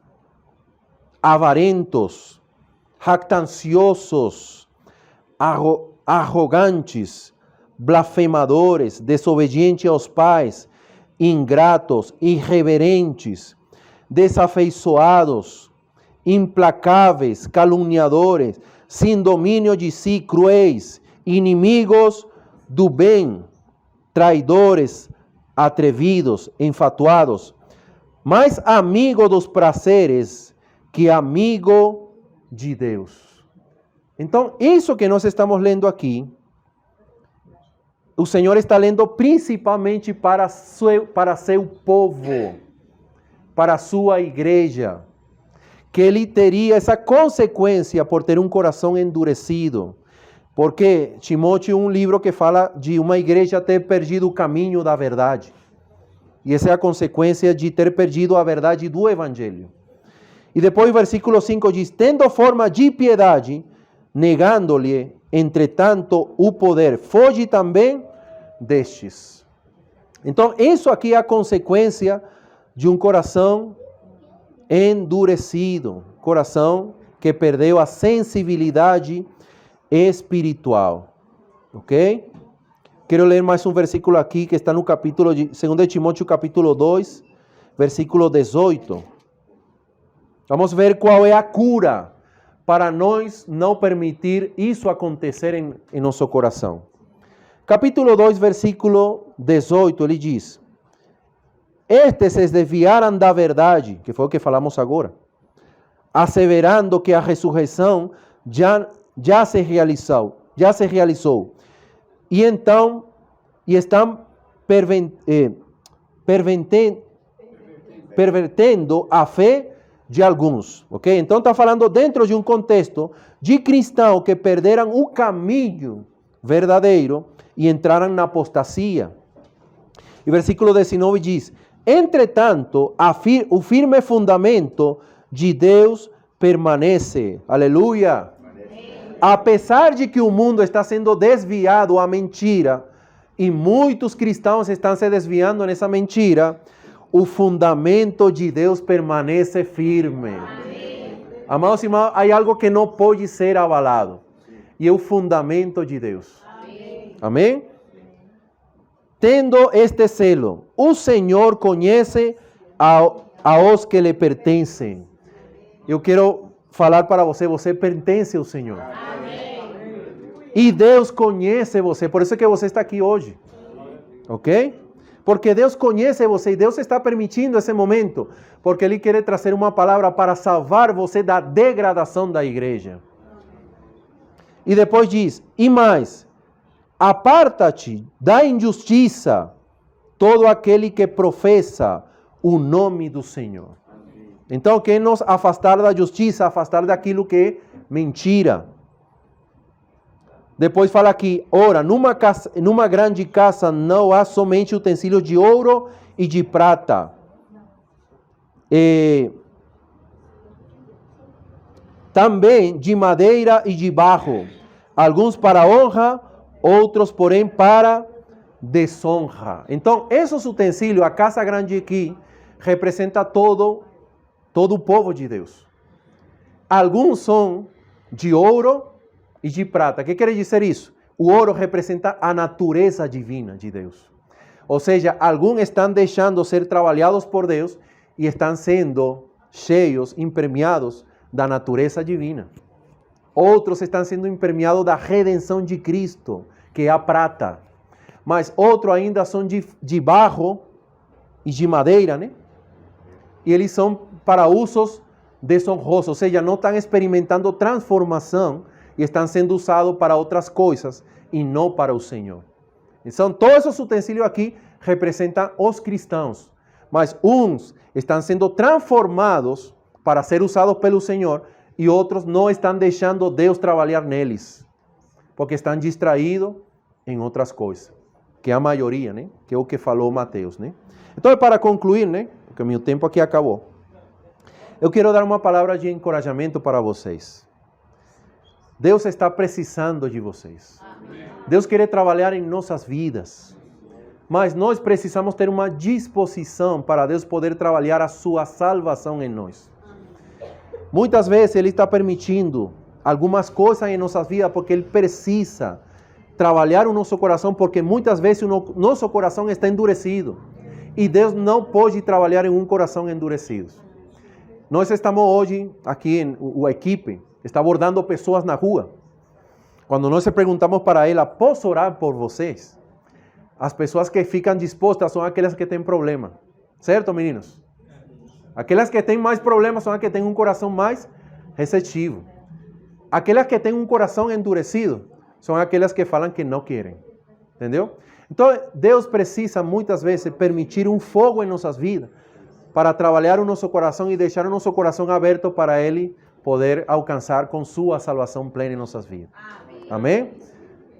avarentos, jactanciosos, arrogantes, blasfemadores, desobedientes aos pais, ingratos, irreverentes, desafeiçoados, implacáveis, caluniadores, sem domínio de si, cruéis, inimigos do bem, traidores, atrevidos, enfatuados, mais amigo dos prazeres que amigo de Deus. Então, isso que nós estamos lendo aqui, o Senhor está lendo principalmente para seu povo, para a sua igreja, que ele teria essa consequência por ter um coração endurecido. Porque Timóteo é um livro que fala de uma igreja ter perdido o caminho da verdade. E essa é a consequência de ter perdido a verdade do Evangelho. E depois o versículo 5 diz, tendo forma de piedade, negando-lhe, entretanto, o poder, foge também destes. Então, isso aqui é a consequência de um coração endurecido, coração que perdeu a sensibilidade espiritual. Ok? Quero ler mais um versículo aqui que está no capítulo de 2 Timóteo capítulo 2, versículo 18. Vamos ver qual é a cura para nós não permitir isso acontecer em nosso coração. Capítulo 2, versículo 18, ele diz: estes se desviaram da verdade, que foi o que falamos agora, asseverando que a ressurreição já se realizou. E então, estão pervertendo a fé de alguns. Ok? Então está falando dentro de um contexto de cristãos que perderam o caminho verdadeiro e entraram na apostasia. E versículo 19 diz: entretanto, o firme fundamento de Deus permanece. Aleluia! Apesar de que o mundo está sendo desviado à mentira, e muitos cristãos estão se desviando nessa mentira, o fundamento de Deus permanece firme. Amados irmãos, há algo que não pode ser abalado, e é o fundamento de Deus. Amém? Tendo este selo, o Senhor conhece aos que lhe pertencem. Eu quero falar para você, você pertence ao Senhor. Amém. E Deus conhece você, por isso que você está aqui hoje. Ok? Porque Deus conhece você e Deus está permitindo esse momento, porque Ele quer trazer uma palavra para salvar você da degradação da igreja. E depois diz, e mais, aparta-te da injustiça todo aquele que professa o nome do Senhor. Então, quem nos afastar da justiça, afastar daquilo que é mentira. Depois fala aqui, ora, numa grande casa não há somente utensílios de ouro e de prata. Também de madeira e de barro. Alguns para honra, outros, porém, para desonra. Então, esses utensílios, a casa grande aqui, representa todo o povo de Deus. Alguns são de ouro e de prata. O que quer dizer isso? O ouro representa a natureza divina de Deus. Ou seja, alguns estão deixando ser trabalhados por Deus e estão sendo cheios, impermeados da natureza divina. Outros estão sendo impermeados da redenção de Cristo, que é a prata. Mas outros ainda são de barro e de madeira, né? E eles são para usos desonrosos, ou seja, não estão experimentando transformação e estão sendo usados para outras coisas e não para o Senhor. Então, todos esses utensílios aqui representam os cristãos, mas uns estão sendo transformados para ser usados pelo Senhor e outros não estão deixando Deus trabalhar neles, porque estão distraídos em outras coisas, que é a maioria, né? Que é o que falou Mateus, né? Então, para concluir, né? Porque o meu tempo aqui acabou. Eu quero dar uma palavra de encorajamento para vocês. Deus está precisando de vocês. Deus quer trabalhar em nossas vidas. Mas nós precisamos ter uma disposição para Deus poder trabalhar a sua salvação em nós. Muitas vezes Ele está permitindo algumas coisas em nossas vidas porque Ele precisa trabalhar o nosso coração, porque muitas vezes o nosso coração está endurecido. E Deus não pode trabalhar em um coração endurecido. Nós estamos hoje, aqui, a equipe, está abordando pessoas na rua. Quando nós perguntamos para ela, posso orar por vocês? As pessoas que ficam dispostas são aquelas que têm problema. Certo, meninos? Aquelas que têm mais problemas são as que têm um coração mais receptivo. Aquelas que têm um coração endurecido são aquelas que falam que não querem. Entendeu? Então, Deus precisa muitas vezes permitir um fogo em nossas vidas para trabalhar o nosso coração e deixar o nosso coração aberto para Ele poder alcançar com sua salvação plena em nossas vidas. Amém?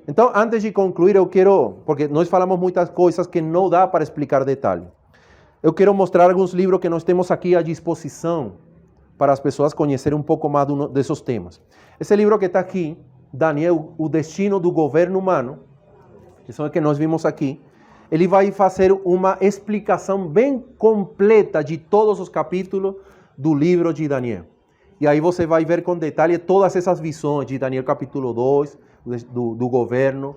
Então, antes de concluir, eu quero, porque nós falamos muitas coisas que não dá para explicar detalhe. Eu quero mostrar alguns livros que nós temos aqui à disposição para as pessoas conhecerem um pouco mais desses temas. Esse livro que está aqui, Daniel, O Destino do Governo Humano, que são os que nós vimos aqui, ele vai fazer uma explicação bem completa de todos os capítulos do livro de Daniel. E aí você vai ver com detalhe todas essas visões de Daniel capítulo 2, do governo,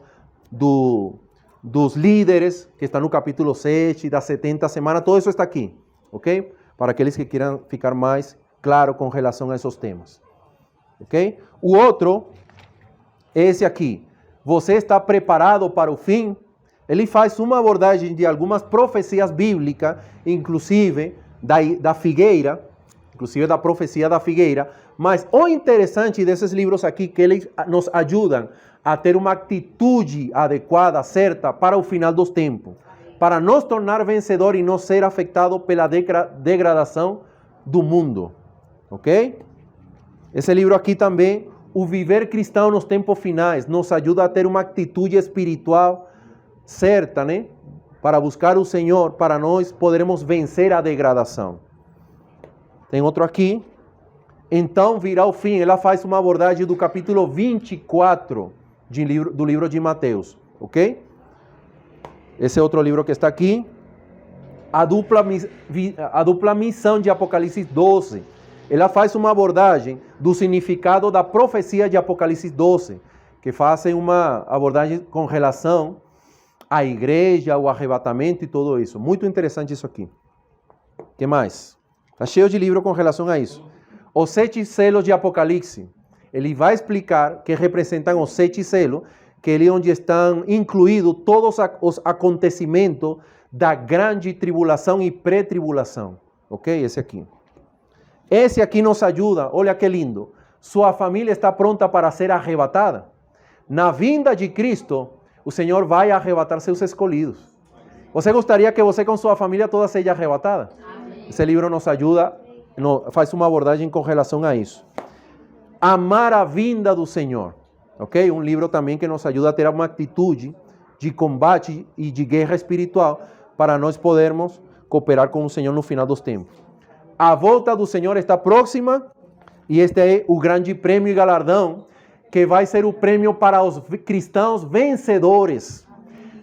dos líderes, que está no capítulo 7, das 70 semanas, todo isso está aqui, ok? Para aqueles que queiram ficar mais claro com relação a esses temas, ok? O outro, esse aqui, você está preparado para o fim? Ele faz uma abordagem de algumas profecias bíblicas, inclusive da figueira, inclusive da profecia da figueira, mas o interessante desses livros aqui é que eles nos ajudam a ter uma atitude adequada, certa, para o final dos tempos, para nos tornar vencedor e não ser afetado pela degradação do mundo, ok? Esse livro aqui também, O Viver Cristão nos Tempos Finais, nos ajuda a ter uma atitude espiritual certa, né? Para buscar o Senhor, para nós podermos vencer a degradação. Tem outro aqui. Então virá o fim. Ela faz uma abordagem do capítulo 24 do livro de Mateus. Ok? Esse é outro livro que está aqui. A dupla missão de Apocalipse 12. Ela faz uma abordagem do significado da profecia de Apocalipse 12, que fazem uma abordagem com relação à igreja, ao arrebatamento e tudo isso. Muito interessante isso aqui. O que mais? Está cheio de livro com relação a isso. Os 7 selos de Apocalipse. Ele vai explicar que representam os 7 selos, que é onde estão incluídos todos os acontecimentos da grande tribulação e pré-tribulação. Ok? Esse aqui. Esse aqui nos ajuda. Olha que lindo. Sua família está pronta para ser arrebatada. Na vinda de Cristo, o Senhor vai arrebatar seus escolhidos. Você gostaria que você com sua família toda seja arrebatada? Amém. Esse livro nos ajuda, faz uma abordagem com relação a isso. Amar a vinda do Senhor. Ok? Um livro também que nos ajuda a ter uma atitude de combate e de guerra espiritual para nós podermos cooperar com o Senhor no final dos tempos. A volta do Senhor está próxima e este é o grande prêmio e galardão que vai ser o prêmio para os cristãos vencedores.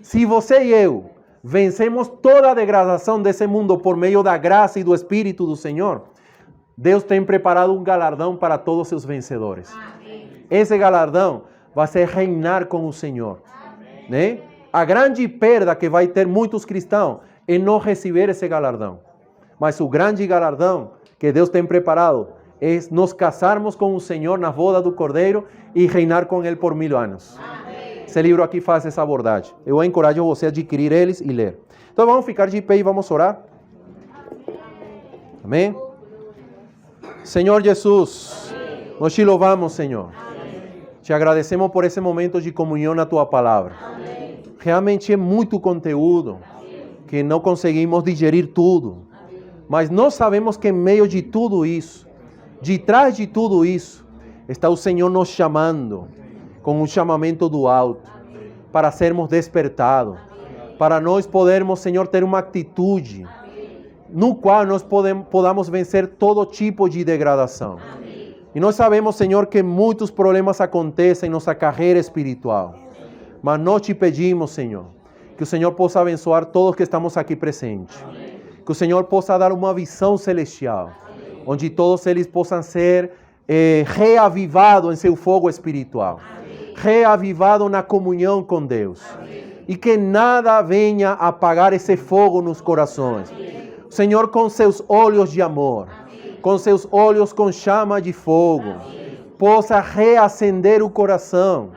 Se você e eu vencemos toda a degradação desse mundo por meio da graça e do Espírito do Senhor, Deus tem preparado um galardão para todos os seus vencedores. Amém. Esse galardão vai ser reinar com o Senhor. Né? A grande perda que vai ter muitos cristãos é não receber esse galardão. Mas o grande galardão que Deus tem preparado é nos casarmos com o Senhor na boda do Cordeiro e reinar com Ele por 1000 anos. Amém. Esse livro aqui faz essa abordagem. Eu encorajo você a adquirir eles e ler. Então vamos ficar de pé e vamos orar. Amém? Senhor Jesus, amém. Nós te louvamos, Senhor. Amém. Te agradecemos por esse momento de comunhão na Tua Palavra. Amém. Realmente é muito conteúdo que não conseguimos digerir tudo. Mas nós sabemos que em meio de tudo isso, de trás de tudo isso, está o Senhor nos chamando, com um chamamento do alto, para sermos despertados, para nós podermos, Senhor, ter uma atitude no qual nós podamos vencer todo tipo de degradação. E nós sabemos, Senhor, que muitos problemas acontecem em nossa carreira espiritual. Mas nós te pedimos, Senhor, que o Senhor possa abençoar todos que estamos aqui presentes. Que o Senhor possa dar uma visão celestial, onde todos eles possam ser reavivados em seu fogo espiritual. Reavivados na comunhão com Deus. E que nada venha apagar esse fogo nos corações. O Senhor, com seus olhos de amor, com seus olhos com chama de fogo, possa reacender o coração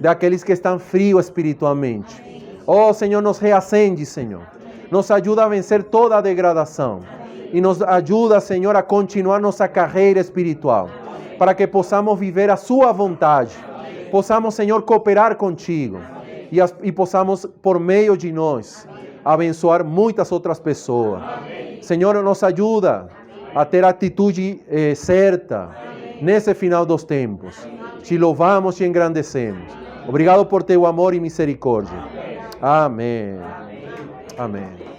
daqueles que estão frios espiritualmente. Oh, Senhor, nos reacende, Senhor. Nos ajuda a vencer toda a degradação. E nos ajuda, Senhor, a continuar nossa carreira espiritual. Para que possamos viver a sua vontade. Possamos, Senhor, cooperar contigo. E possamos, por meio de nós, abençoar muitas outras pessoas. Senhor, nos ajuda a ter a atitude certa nesse final dos tempos. Te louvamos e engrandecemos. Obrigado por teu amor e misericórdia. Amém. Amém.